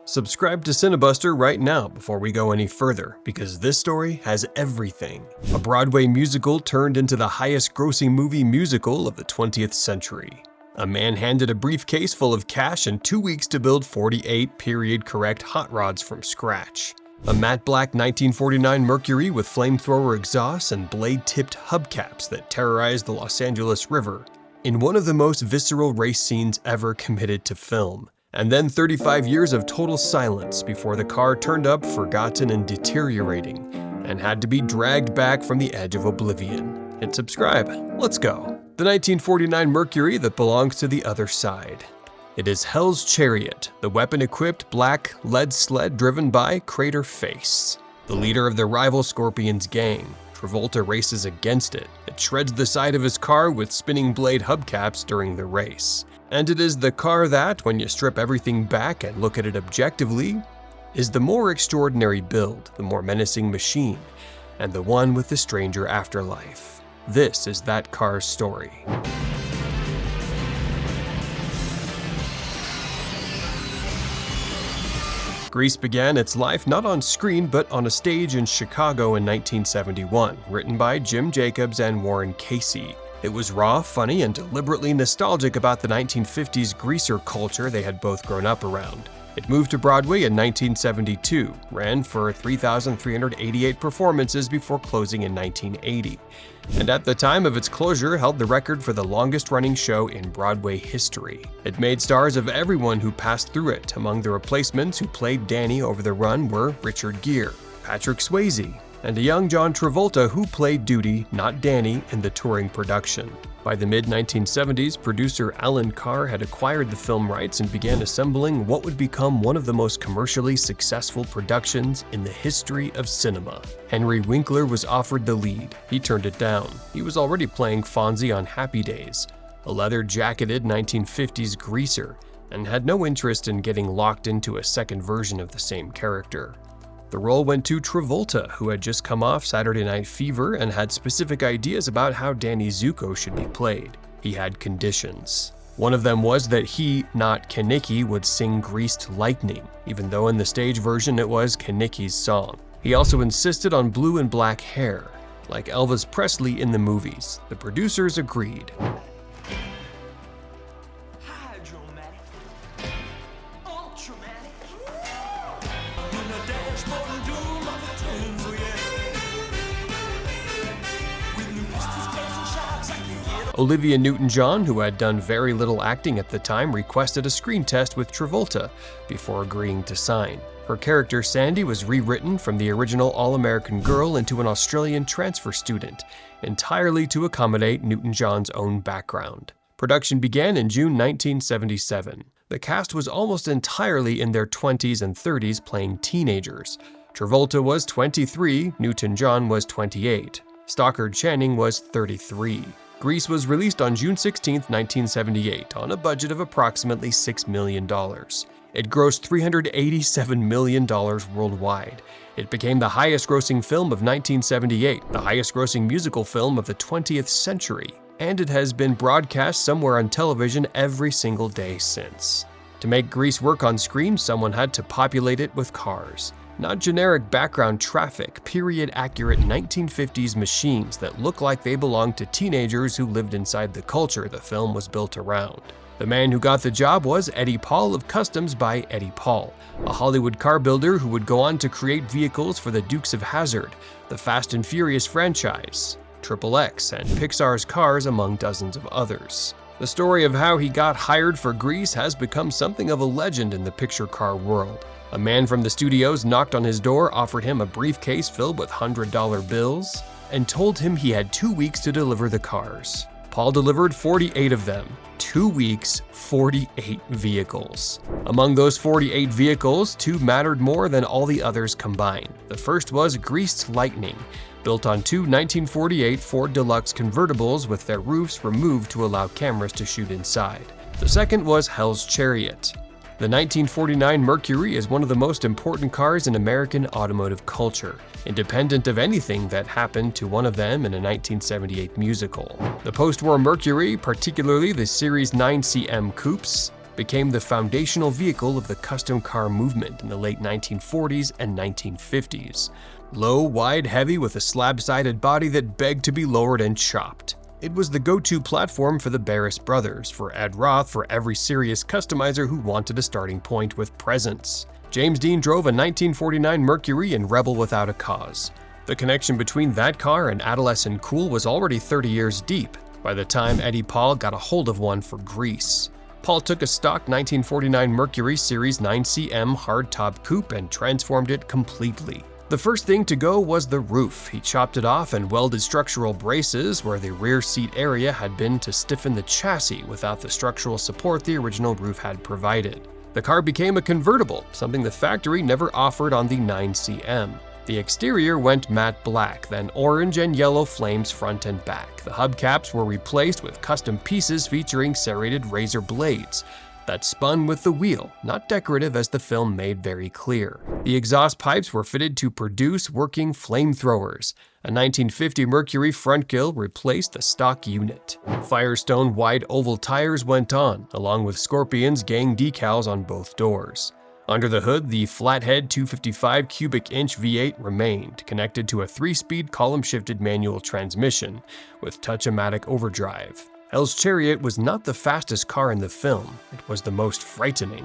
Subscribe to Cinebuster right now before we go any further, because this story has everything. A Broadway musical turned into the highest-grossing movie musical of the 20th century. A man handed a briefcase full of cash and 2 weeks to build 48 period-correct hot rods from scratch. A matte black 1949 Mercury with flamethrower exhausts and blade-tipped hubcaps that terrorized the Los Angeles River in one of the most visceral race scenes ever committed to film. And then 35 years of total silence before the car turned up forgotten and deteriorating and had to be dragged back from the edge of oblivion. Hit subscribe. Let's go. The 1949 Mercury that belongs to the other side. It is Hell's Chariot, the weapon-equipped black lead sled driven by Craterface, the leader of the rival Scorpions gang. Travolta races against it. It shreds the side of his car with spinning blade hubcaps during the race. And it is the car that, when you strip everything back and look at it objectively, is the more extraordinary build, the more menacing machine, and the one with the stranger afterlife. This is that car's story. Grease began its life not on screen but on a stage in Chicago in 1971, written by Jim Jacobs and Warren Casey. It was raw, funny, and deliberately nostalgic about the 1950s greaser culture they had both grown up around. It moved to Broadway in 1972, ran for 3,388 performances before closing in 1980, and at the time of its closure held the record for the longest-running show in Broadway history. It made stars of everyone who passed through it. Among the replacements who played Danny over the run were Richard Gere, Patrick Swayze, and a young John Travolta who played Duty, not Danny, in the touring production. By the mid-1970s, producer Alan Carr had acquired the film rights and began assembling what would become one of the most commercially successful productions in the history of cinema. Henry Winkler was offered the lead. He turned it down. He was already playing Fonzie on Happy Days, a leather-jacketed 1950s greaser, and had no interest in getting locked into a second version of the same character. The role went to Travolta, who had just come off Saturday Night Fever and had specific ideas about how Danny Zuko should be played. He had conditions. One of them was that he, not Kenickie, would sing Greased Lightning, even though in the stage version it was Kenickie's song. He also insisted on blue and black hair, like Elvis Presley in the movies. The producers agreed. Olivia Newton-John, who had done very little acting at the time, requested a screen test with Travolta before agreeing to sign. Her character Sandy was rewritten from the original All-American Girl into an Australian transfer student, entirely to accommodate Newton-John's own background. Production began in June 1977. The cast was almost entirely in their 20s and 30s playing teenagers. Travolta was 23, Newton-John was 28. Stockard Channing was 33. Grease was released on June 16, 1978, on a budget of approximately $6 million. It grossed $387 million worldwide. It became the highest-grossing film of 1978, the highest-grossing musical film of the 20th century, and it has been broadcast somewhere on television every single day since. To make Grease work on screen, someone had to populate it with cars. Not generic background traffic, period-accurate 1950s machines that look like they belonged to teenagers who lived inside the culture the film was built around. The man who got the job was Eddie Paul of Customs by Eddie Paul, a Hollywood car builder who would go on to create vehicles for the Dukes of Hazzard, the Fast and Furious franchise, XXX, and Pixar's Cars, among dozens of others. The story of how he got hired for Grease has become something of a legend in the picture car world. A man from the studios knocked on his door, offered him a briefcase filled with $100 bills, and told him he had 2 weeks to deliver the cars. Paul delivered 48 of them. 2 weeks, 48 vehicles. Among those 48 vehicles, 2 mattered more than all the others combined. The first was Greased Lightning, built on 2 1948 Ford Deluxe convertibles with their roofs removed to allow cameras to shoot inside. The second was Hell's Chariot. The 1949 Mercury is one of the most important cars in American automotive culture, independent of anything that happened to one of them in a 1978 musical. The post-war Mercury, particularly the Series 9 CM coupes, became the foundational vehicle of the custom car movement in the late 1940s and 1950s. Low, wide, heavy with a slab-sided body that begged to be lowered and chopped. It was the go-to platform for the Barris brothers, for Ed Roth, for every serious customizer who wanted a starting point with presence. James Dean drove a 1949 Mercury in Rebel Without a Cause. The connection between that car and adolescent cool was already 30 years deep by the time Eddie Paul got a hold of one for Grease. Paul took a stock 1949 Mercury Series 9cm hardtop coupe and transformed it completely. The first thing to go was the roof. He chopped it off and welded structural braces where the rear seat area had been to stiffen the chassis without the structural support the original roof had provided. The car became a convertible, something the factory never offered on the 9cm. The exterior went matte black, then orange and yellow flames front and back. The hubcaps were replaced with custom pieces featuring serrated razor blades that spun with the wheel, not decorative as the film made very clear. The exhaust pipes were fitted to produce working flamethrowers. A 1950 Mercury front grille replaced the stock unit. Firestone wide oval tires went on, along with Scorpion's gang decals on both doors. Under the hood, the flathead 255 cubic inch V8 remained, connected to a 3-speed column-shifted manual transmission with touch-o-matic overdrive. Hell's Chariot was not the fastest car in the film, it was the most frightening.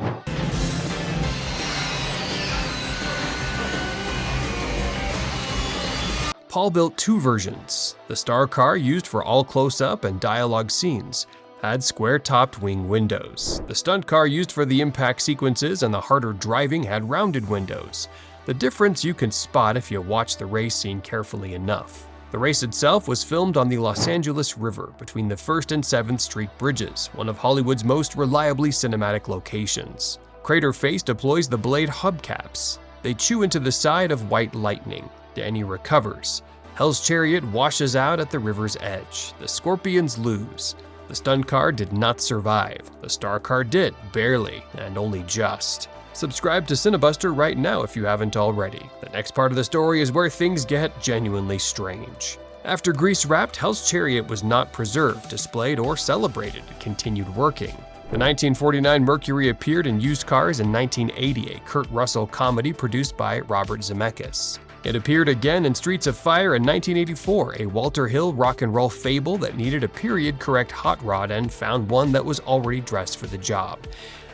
Paul built 2 versions. The star car, used for all close-up and dialogue scenes, had square-topped wing windows. The stunt car, used for the impact sequences and the harder driving, had rounded windows. The difference you can spot if you watch the race scene carefully enough. The race itself was filmed on the Los Angeles River between the 1st and 7th Street bridges, one of Hollywood's most reliably cinematic locations. Craterface deploys the blade hubcaps. They chew into the side of White Lightning. Danny recovers. Hell's Chariot washes out at the river's edge. The Scorpions lose. The stunt car did not survive. The star car did, barely, and only just. Subscribe to Cinebuster right now if you haven't already. The next part of the story is where things get genuinely strange. After Grease wrapped, Hell's Chariot was not preserved, displayed, or celebrated. It continued working. The 1949 Mercury appeared in Used Cars in 1980, a Kurt Russell comedy produced by Robert Zemeckis. It appeared again in Streets of Fire in 1984, a Walter Hill rock and roll fable that needed a period-correct hot rod and found one that was already dressed for the job.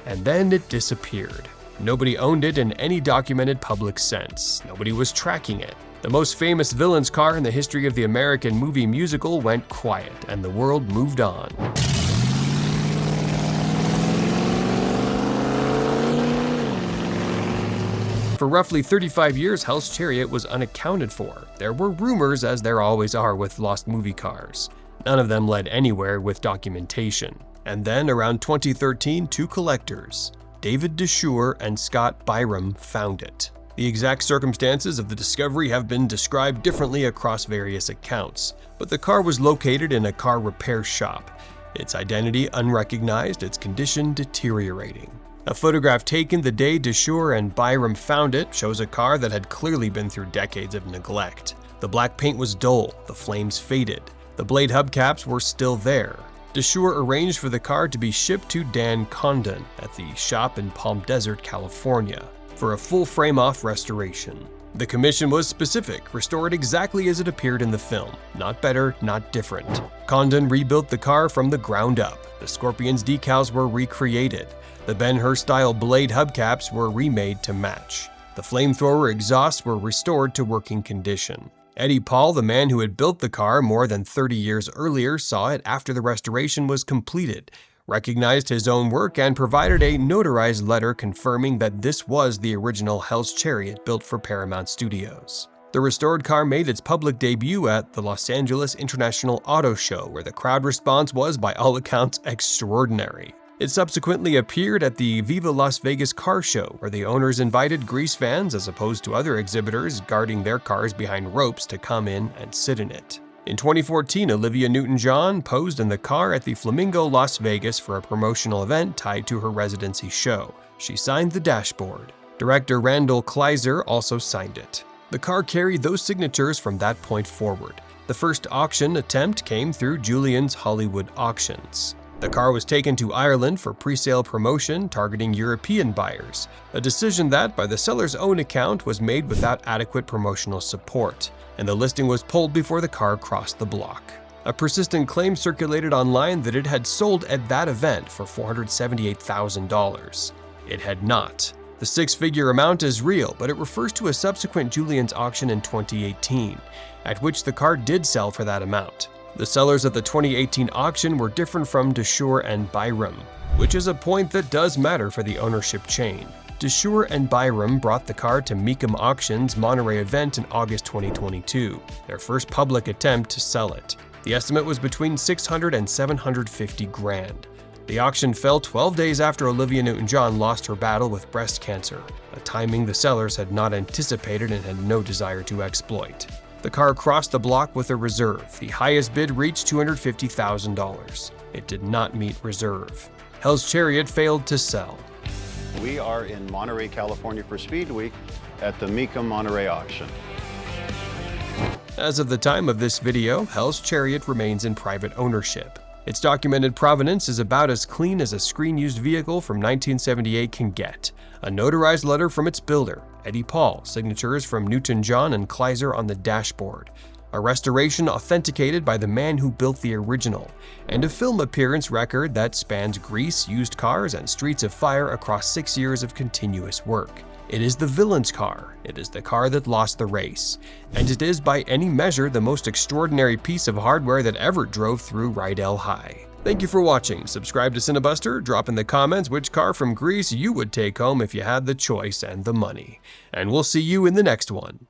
And then it disappeared. Nobody owned it in any documented public sense. Nobody was tracking it. The most famous villain's car in the history of the American movie musical went quiet, and the world moved on. For roughly 35 years, Hell's Chariot was unaccounted for. There were rumors, as there always are with lost movie cars. None of them led anywhere with documentation. And then, around 2013, 2 collectors, David DeShure and Scott Byram, found it. The exact circumstances of the discovery have been described differently across various accounts, but the car was located in a car repair shop. Its identity unrecognized, its condition deteriorating. A photograph taken the day DeShure and Byram found it shows a car that had clearly been through decades of neglect. The black paint was dull, the flames faded. The blade hubcaps were still there. DeShure arranged for the car to be shipped to Dan Condon at the shop in Palm Desert, California, for a full frame-off restoration. The commission was specific, restored exactly as it appeared in the film. Not better, not different. Condon rebuilt the car from the ground up. The Scorpions decals were recreated. The Ben-Hur-style blade hubcaps were remade to match. The flamethrower exhausts were restored to working condition. Eddie Paul, the man who had built the car more than 30 years earlier, saw it after the restoration was completed, recognized his own work, and provided a notarized letter confirming that this was the original Hell's Chariot built for Paramount Studios. The restored car made its public debut at the Los Angeles International Auto Show, where the crowd response was, by all accounts, extraordinary. It subsequently appeared at the Viva Las Vegas car show, where the owners invited Grease fans, as opposed to other exhibitors guarding their cars behind ropes, to come in and sit in it. In 2014, Olivia Newton-John posed in the car at the Flamingo Las Vegas for a promotional event tied to her residency show. She signed the dashboard. Director Randall Kleiser also signed it. The car carried those signatures from that point forward. The first auction attempt came through Julian's Hollywood Auctions. The car was taken to Ireland for pre-sale promotion targeting European buyers, a decision that, by the seller's own account, was made without adequate promotional support, and the listing was pulled before the car crossed the block. A persistent claim circulated online that it had sold at that event for $478,000. It had not. The six-figure amount is real, but it refers to a subsequent Julien's auction in 2018, at which the car did sell for that amount. The sellers at the 2018 auction were different from Deshore and Byram, which is a point that does matter for the ownership chain. Deshore and Byram brought the car to Mecum Auctions' Monterey event in August 2022, their first public attempt to sell it. The estimate was between $600 and $750,000. The auction fell 12 days after Olivia Newton-John lost her battle with breast cancer, a timing the sellers had not anticipated and had no desire to exploit. The car crossed the block with a reserve. The highest bid reached $250,000. It did not meet reserve. Hell's Chariot failed to sell. We are in Monterey, California for Speed Week at the Mecum Monterey auction. As of the time of this video, Hell's Chariot remains in private ownership. Its documented provenance is about as clean as a screen-used vehicle from 1978 can get. A notarized letter from its builder, Eddie Paul, signatures from Newton-John and Kleiser on the dashboard, a restoration authenticated by the man who built the original, and a film appearance record that spans Grease, used cars, and Streets of Fire across 6 years of continuous work. It is the villain's car. It is the car that lost the race. And it is by any measure the most extraordinary piece of hardware that ever drove through Rydell High. Thank you for watching. Subscribe to Cinebuster, drop in the comments which car from Grease you would take home if you had the choice and the money. And we'll see you in the next one.